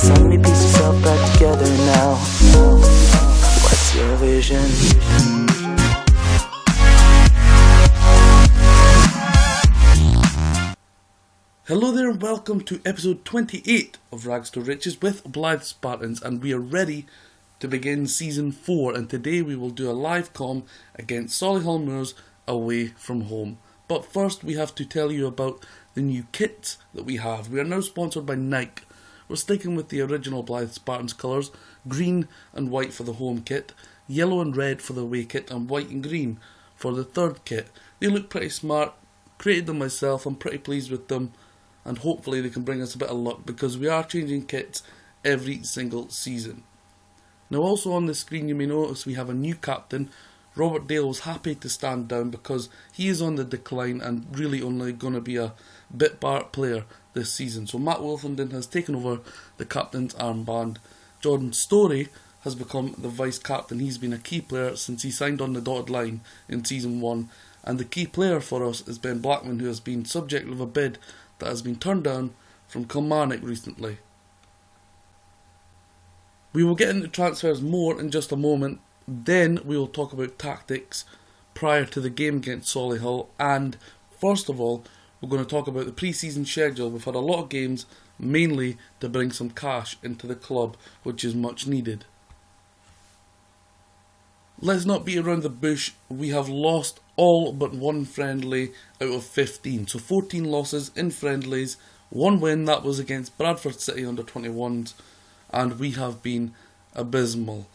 Let me piece yourself back together now. What's your vision? Hello there and welcome to episode 28 of Rags to Riches with Blyth Spartans, and we are ready to begin season 4, and today we will do a live comm against Solihull Moors away from home. But first we have to tell you about the new kits that we have. We are now sponsored by Nike. We're sticking with the original Blyth Spartans colours, green and white for the home kit, yellow and red for the away kit, and white and green for the third kit. They look pretty smart, created them myself, I'm pretty pleased with them, and hopefully they can bring us a bit of luck because we are changing kits every single season. Now also on the screen you may notice we have a new captain. Robert Dale was happy to stand down because he is on the decline and really only going to be a bit part player this season. So Matt Wolfenden has taken over the captain's armband. Jordan Storey has become the vice captain. He's been a key player since he signed on the dotted line in season 1. And the key player for us is Ben Blackman, who has been subject of a bid that has been turned down from Kilmarnock recently. We will get into transfers more in just a moment. Then we will talk about tactics prior to the game against Solihull, and first of all we're going to talk about the pre-season schedule. We've had a lot of games, mainly to bring some cash into the club, which is much needed. Let's not beat around the bush. We have lost all but one friendly out of 15, so 14 losses in friendlies, one win, that was against Bradford City under 21s, and we have been abysmal.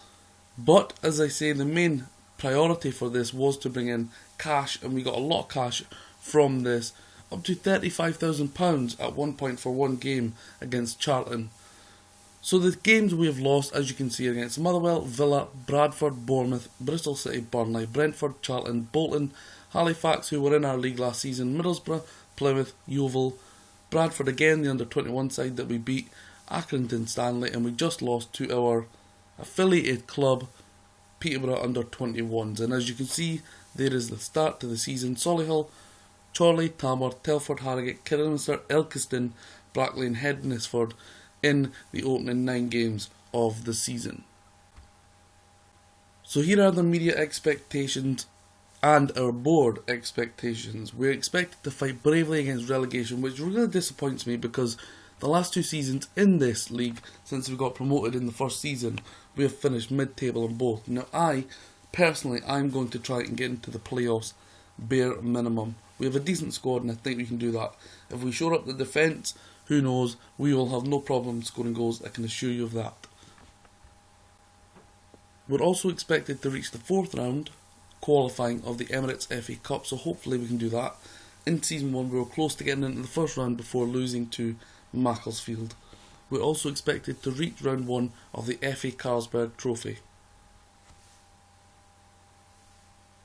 But as I say, the main priority for this was to bring in cash, and we got a lot of cash from this, up to £35,000 at one point for one game against Charlton. So the games we have lost, as you can see, against Motherwell, Villa, Bradford, Bournemouth, Bristol City, Burnley, Brentford, Charlton, Bolton, Halifax, who were in our league last season, Middlesbrough, Plymouth, Yeovil, Bradford again, the under-21 side that we beat, Accrington Stanley, and we just lost to our affiliated club, Peterborough under-21s. And as you can see, there is the start to the season. Solihull, Chorley, Tamworth, Telford, Harrogate, Kidderminster, Ilkeston, Brackley and Hednesford in the opening 9 games of the season. So here are the media expectations and our board expectations. We're expected to fight bravely against relegation, which really disappoints me because the last 2 seasons in this league, since we got promoted in the first season, we have finished mid-table in both. Now I'm going to try and get into the playoffs bare minimum. We have a decent squad and I think we can do that. If we shore up the defence, who knows, we will have no problem scoring goals, I can assure you of that. We're also expected to reach the 4th round qualifying of the Emirates FA Cup, so hopefully we can do that. In season 1 we were close to getting into the first round before losing to Macclesfield. We're also expected to reach round 1 of the FA Carlsberg Trophy.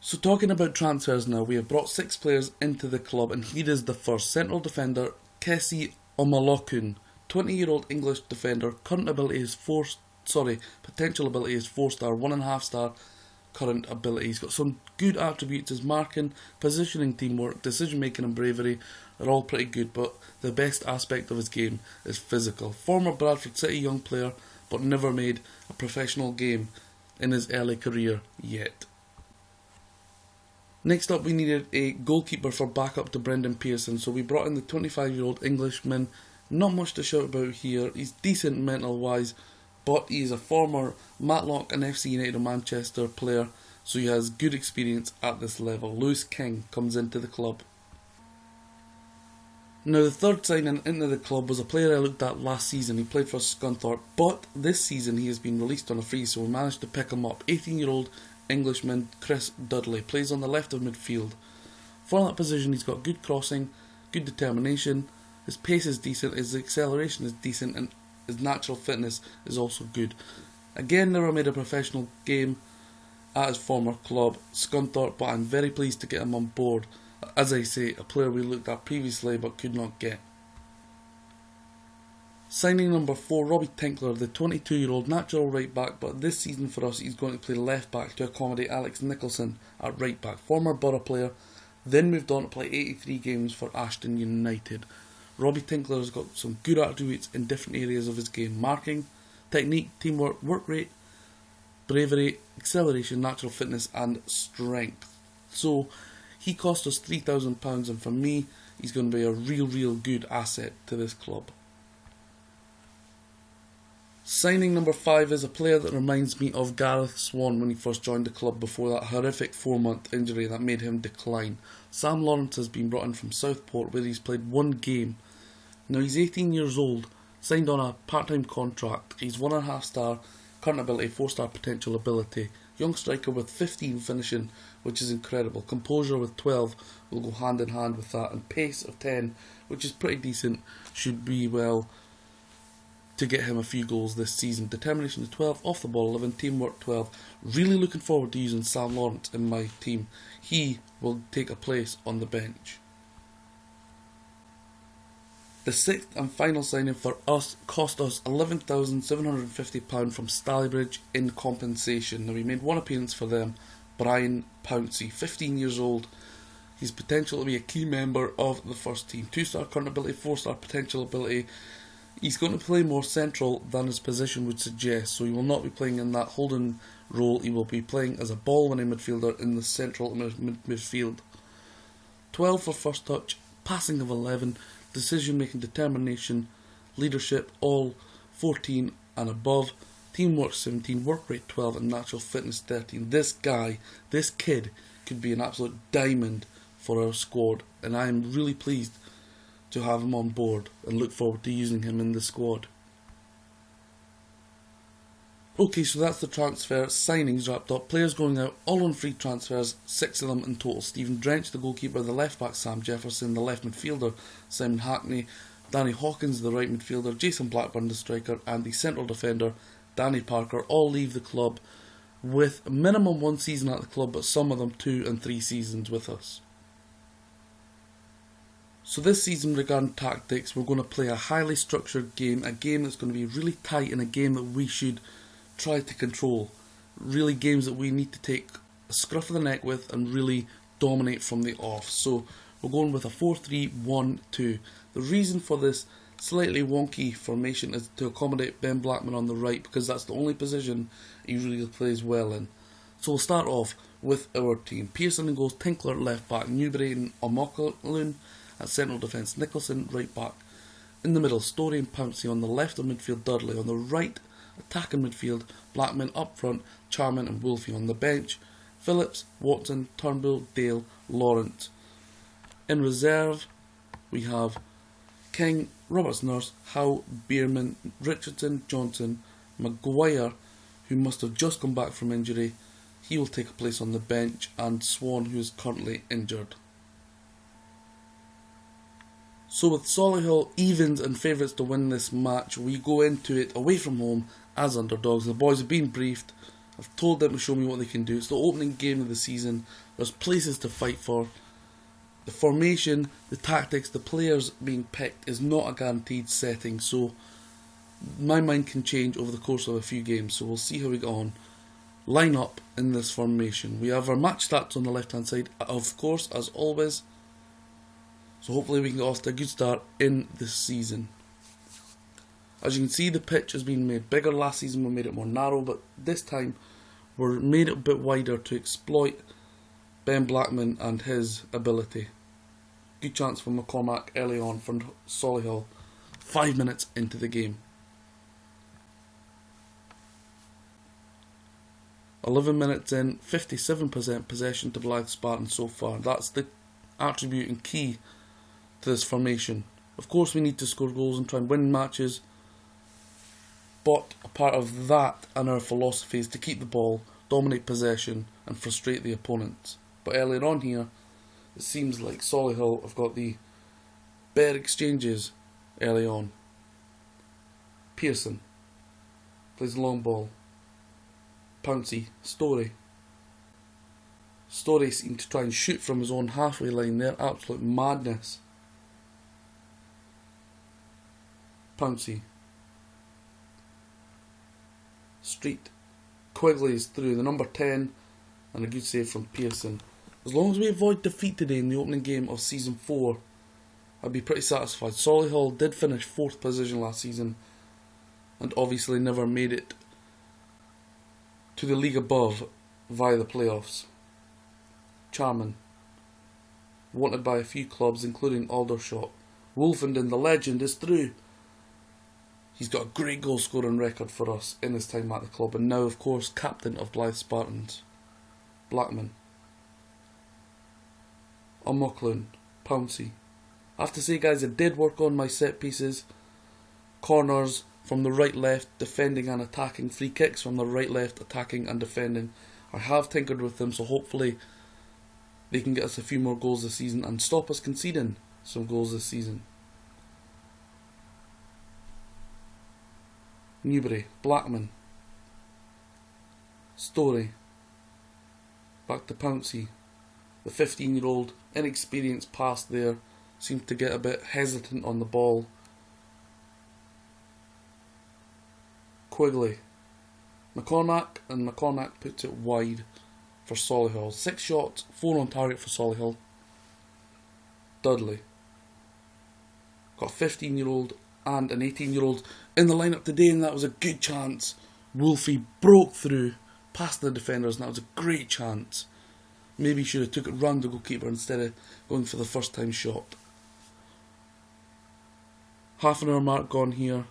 So talking about transfers now, we have brought 6 players into the club, and here is the first. Central defender Kessie Omalokun, 20-year-old English defender, potential ability is 4-star, 1.5 star current ability. He's got some good attributes as marking, positioning, teamwork, decision making and bravery are all pretty good, but the best aspect of his game is physical. Former Bradford City young player, but never made a professional game in his early career yet. Next up, we needed a goalkeeper for backup to Brendan Pearson, so we brought in the 25-year-old Englishman. Not much to shout about here. He's decent mental-wise, but he is a former Matlock and FC United of Manchester player, so he has good experience at this level. Lewis King comes into the club. Now the third signing into the club was a player I looked at last season. He played for Scunthorpe, but this season he has been released on a free, so we managed to pick him up. 18-year-old Englishman Chris Dudley plays on the left of midfield. For that position he's got good crossing, good determination, his pace is decent, his acceleration is decent, and his natural fitness is also good. Again, never made a professional game at his former club Scunthorpe, but I'm very pleased to get him on board. As I say, a player we looked at previously but could not get. Signing number 4, Robbie Tinkler, the 22-year-old natural right back, but this season for us he's going to play left back to accommodate Alex Nicholson at right back. Former Borough player, then moved on to play 83 games for Ashton United. Robbie Tinkler has got some good attributes in different areas of his game: marking, technique, teamwork, work rate, bravery, acceleration, natural fitness and strength. So he cost us £3,000, and for me he's going to be a real good asset to this club. Signing number 5 is a player that reminds me of Gareth Swan when he first joined the club before that horrific 4-month injury that made him decline. Sam Lawrence has been brought in from Southport, where he's played one game. Now he's 18 years old, signed on a part-time contract. He's 1.5 star, current ability, 4-star potential ability. Young striker with 15 finishing, which is incredible. Composure with 12 will go hand in hand with that, and pace of 10, which is pretty decent, should be well to get him a few goals this season. Determination is 12, off the ball 11, teamwork 12. Really looking forward to using Sam Lawrence in my team. He will take a place on the bench. The 6th and final signing for us cost us £11,750 from Staleybridge in compensation. Now we made one appearance for them, Brian Pouncey, 15 years old. He's potential to be a key member of the first team. 2-star current ability, 4-star potential ability. He's going to play more central than his position would suggest, so he will not be playing in that holding role. He will be playing as a ball-winning midfielder in the central midfield. 12 for first touch, passing of 11, decision-making, determination, leadership, all 14 and above, teamwork 17, work rate 12 and natural fitness 13. This kid could be an absolute diamond for our squad, and I am really pleased to have him on board and look forward to using him in the squad. Okay, so that's the transfer signings wrapped up. Players going out, all on free transfers, 6 of them in total. Stephen Drench, the goalkeeper, the left back Sam Jefferson, the left midfielder Simon Hackney, Danny Hawkins, the right midfielder, Jason Blackburn, the striker, and the central defender Danny Parker all leave the club with minimum 1 season at the club, but some of them 2 and 3 seasons with us. So this season, regarding tactics, we're going to play a highly structured game, a game that's going to be really tight and a game that we should try to control. Really games that we need to take a scruff of the neck with and really dominate from the off. So we're going with a 4-3-1-2. The reason for this slightly wonky formation is to accommodate Ben Blackman on the right, because that's the only position he really plays well in. So we'll start off with our team. Pearson in goals, Tinkler left back, Newbury and Omokaloon at central defence, Nicholson right back. In the middle, Story and Pouncey. On the left of midfield, Dudley. On the right, attacking midfield, Blackman up front, Charman and Wolfie. On the bench, Phillips, Watson, Turnbull, Dale, Lawrence. In reserve, we have King, Roberts Nurse, Howe, Bierman, Richardson, Johnson, Maguire, who must have just come back from injury. He will take a place on the bench, and Swan, who is currently injured. So with Solihull evens and favourites to win this match, we go into it away from home as underdogs. The boys have been briefed. I've told them to show me what they can do. It's the opening game of the season. There's places to fight for. The formation, the tactics, the players being picked is not a guaranteed setting, so my mind can change over the course of a few games, so we'll see how we get on. Line up in this formation. We have our match stats on the left hand side, of course, as always. So hopefully we can get off to a good start in this season. As you can see, the pitch has been made bigger. Last season we made it more narrow, but this time we're made it a bit wider to exploit Ben Blackman and his ability. Good chance for McCormack early on from Solihull, 5 minutes into the game. 11 minutes in, 57% possession to Blyth Spartans so far. That's the attribute and key to this formation. Of course we need to score goals and try and win matches, but a part of that and our philosophy is to keep the ball, dominate possession and frustrate the opponents. But earlier on here, it seems like Solihull have got the better exchanges early on. Pearson plays the long ball. Pouncey, Story. Story seemed to try and shoot from his own halfway line there. Absolute madness. Pouncey. Street. Quigley is through. The number 10 and a good save from Pearson. As long as we avoid defeat today in the opening game of Season 4, I'd be pretty satisfied. Solihull did finish 4th position last season and obviously never made it to the league above via the playoffs. Charman, wanted by a few clubs including Aldershot. Wolfenden, the legend, is through. He's got a great goal scoring record for us in his time at the club, and now of course captain of Blyth Spartans. Blackman, O'Mucklin, Pouncey. I have to say, guys, I did work on my set pieces, corners from the right left, defending and attacking, free kicks from the right left, attacking and defending. I have tinkered with them, so hopefully they can get us a few more goals this season and stop us conceding some goals this season. Newbury, Blackman, Story, back to Pouncey. The 15-year-old inexperienced pass there seemed to get a bit hesitant on the ball. Quigley, McCormack, and McCormack puts it wide for Solihull. 6 shots, 4 on target for Solihull. Dudley, got a 15-year-old and an 18-year-old in the lineup today, and that was a good chance. Wolfie broke through past the defenders, and that was a great chance. Maybe he should have took it round the goalkeeper instead of going for the first time shot. Half an hour mark gone here.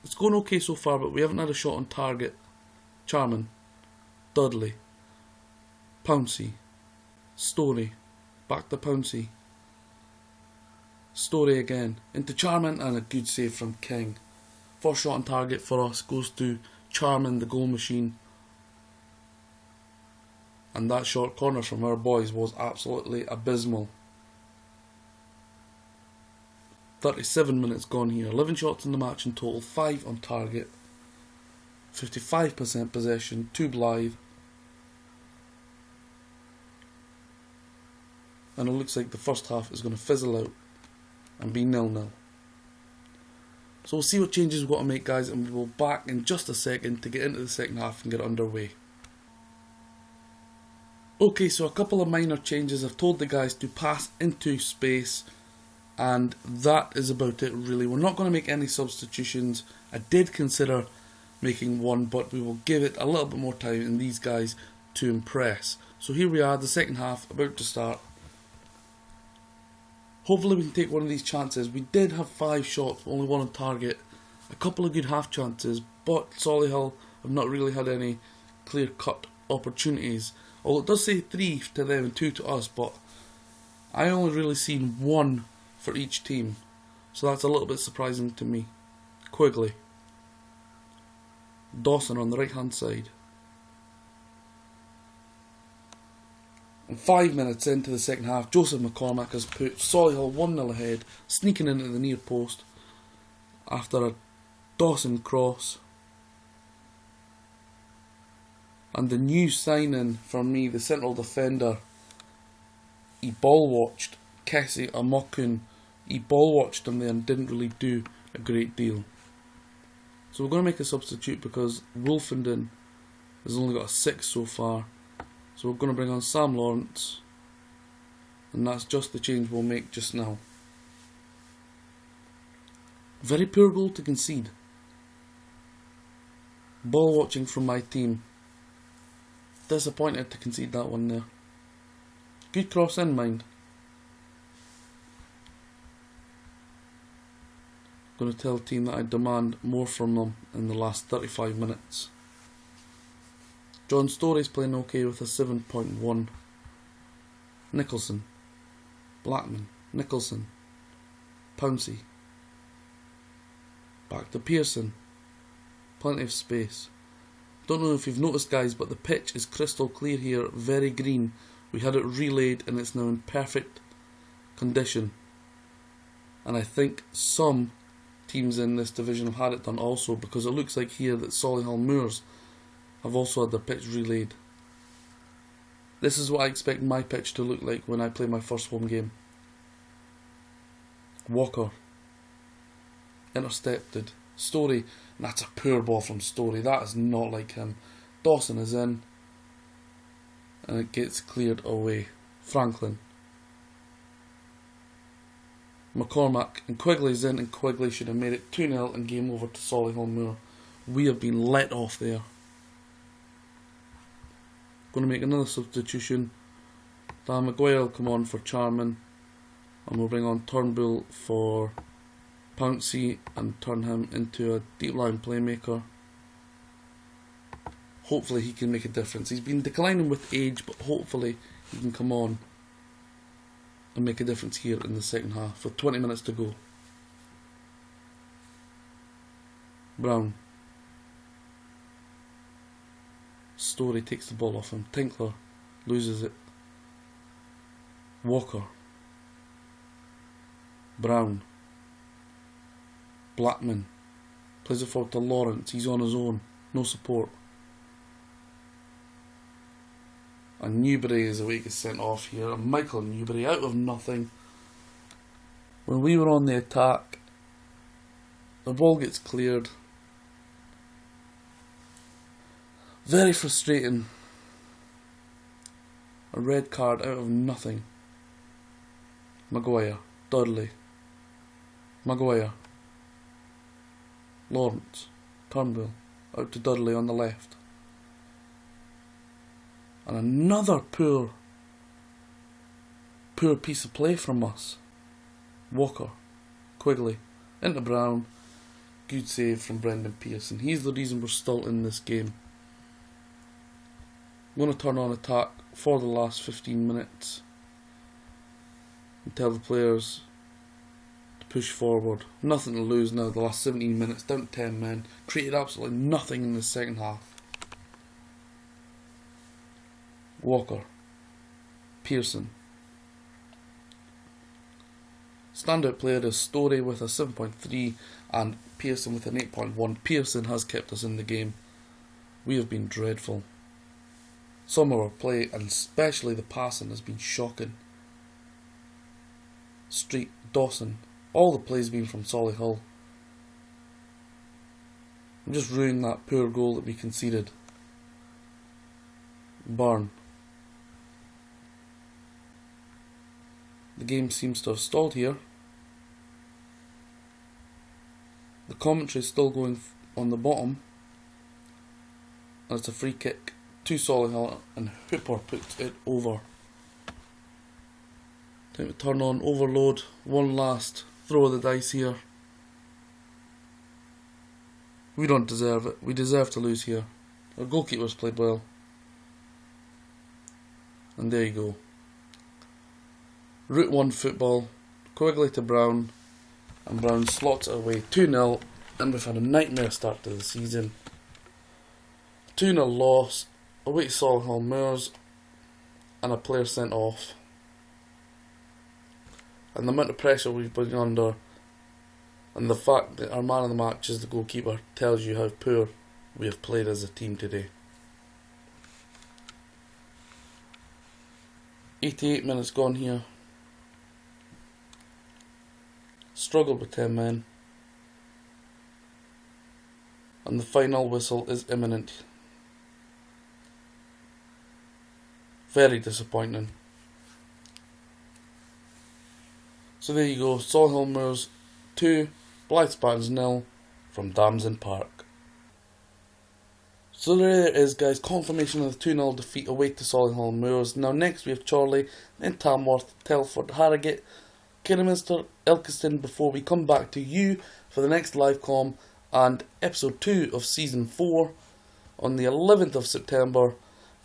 It's going okay so far, but we haven't had a shot on target. Charman, Dudley, Pouncey, Story, back to Pouncey, Story again, into Charman, and a good save from King. First shot on target for us goes to Charman, the goal machine. And that short corner from our boys was absolutely abysmal. 37 minutes gone here. 11 shots in the match in total, 5 on target. 55% possession to Blyth. And it looks like the first half is going to fizzle out and be 0-0. So we'll see what changes we've got to make, guys, and we will back in just a second to get into the second half and get underway. Okay, so a couple of minor changes. I've told the guys to pass into space, and that is about it really. We're not going to make any substitutions. I did consider making one, but we will give it a little bit more time in these guys to impress. So here we are, the second half about to start. Hopefully we can take one of these chances. We did have 5 shots, only 1 on target. A couple of good half chances, but Solihull have not really had any clear-cut opportunities. Although it does say 3 to them and 2 to us, but I only really seen 1 for each team. So that's a little bit surprising to me. Quigley. Dawson on the right hand side. And 5 minutes into the second half, Joseph McCormack has put Solihull 1-0 ahead, sneaking into the near post after a Dawson cross. And the new signing for me, the central defender, he ball-watched Kessie Amokun. He ball-watched him there and didn't really do a great deal. So we're going to make a substitute because Wolfenden has only got a 6 so far. So we're going to bring on Sam Lawrence, and that's just the change we'll make just now. Very poor goal to concede. Ball watching from my team. Disappointed to concede that one there. Good cross in, mind. Going to tell the team that I demand more from them in the last 35 minutes. John Story's playing okay with a 7.1. Nicholson, Blackman, Nicholson, Pouncey. Back to Pearson. Plenty of space. Don't know if you've noticed, guys, but the pitch is crystal clear here, very green. We had it relayed and it's now in perfect condition. And I think some teams in this division have had it done also, because it looks like here that Solihull Moors have also had their pitch relayed. This is what I expect my pitch to look like when I play my first home game. Walker. Intercepted. Story. And that's a poor ball from Story. That is not like him. Dawson is in. And it gets cleared away. Franklin. McCormack and Quigley's in, and Quigley should have made it 2-0 and game over to Solihull Moor. We have been let off there. Going to make another substitution. Dan Maguire will come on for Charman, and we'll bring on Turnbull for Pouncey and turn him into a deep line playmaker. Hopefully he can make a difference. He's been declining with age, but hopefully he can come on and make a difference here in the second half with 20 minutes to go. Brown. Story takes the ball off him. Tinkler loses it. Walker. Brown. Blackman plays it forward to Lawrence. He's on his own. No support. And Newbury is the way he gets sent off here. And Michael Newbury out of nothing. When we were on the attack, the ball gets cleared. Very frustrating. A red card out of nothing. Maguire. Dudley. Maguire. Lawrence. Turnbull. Out to Dudley on the left. And another poor piece of play from us. Walker. Quigley. Into Brown. Good save from Brendan Pearson. He's the reason we're still in this game. I'm going to turn on attack for the last 15 minutes and tell the players to push forward. Nothing to lose now. The last 17 minutes, down to 10 men. Created absolutely nothing in the second half. Walker. Pearson. Standout player is Story with a 7.3 and Pearson with an 8.1. Pearson has kept us in the game. We have been dreadful. Some of our play, and especially the passing, has been shocking. Street, Dawson, all the plays been from Solihull. I'm just ruining that poor goal that we conceded. Byrne. The game seems to have stalled here. The commentary is still going on the bottom. And it's a free kick to Solihull, and Hooper puts it over. Time to turn on overload. One last throw of the dice here. We don't deserve it. We deserve to lose here. Our goalkeeper's played well. And there you go. Route 1 football. Quigley to Brown. And Brown slots it away 2-0. And we've had a nightmare start to the season. 2-0 loss. Away to Solihull Moors. And a player sent off. And the amount of pressure we've been under, and the fact that our man of the match is the goalkeeper, tells you how poor we have played as a team today. 88 minutes gone here. Struggled with 10 men. And the final whistle is imminent. Very disappointing. So there you go, Solihull Moors 2, Blyth Spartans 0 from Damson Park. So there it is, guys, confirmation of the 2-0 defeat away to Solihull Moors. Now next we have Chorley, then Tamworth, Telford, Harrogate, Kidderminster, Ilkeston, before we come back to you for the next live com and episode 2 of season 4 on the 11th of September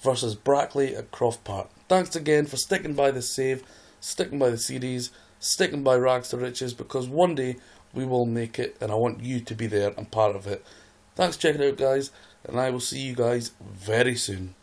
versus Brackley at Croft Park. Thanks again for sticking by the save, sticking by the series, sticking by Rags to Riches, because one day we will make it and I want you to be there and part of it. Thanks for checking it out, guys, and I will see you guys very soon.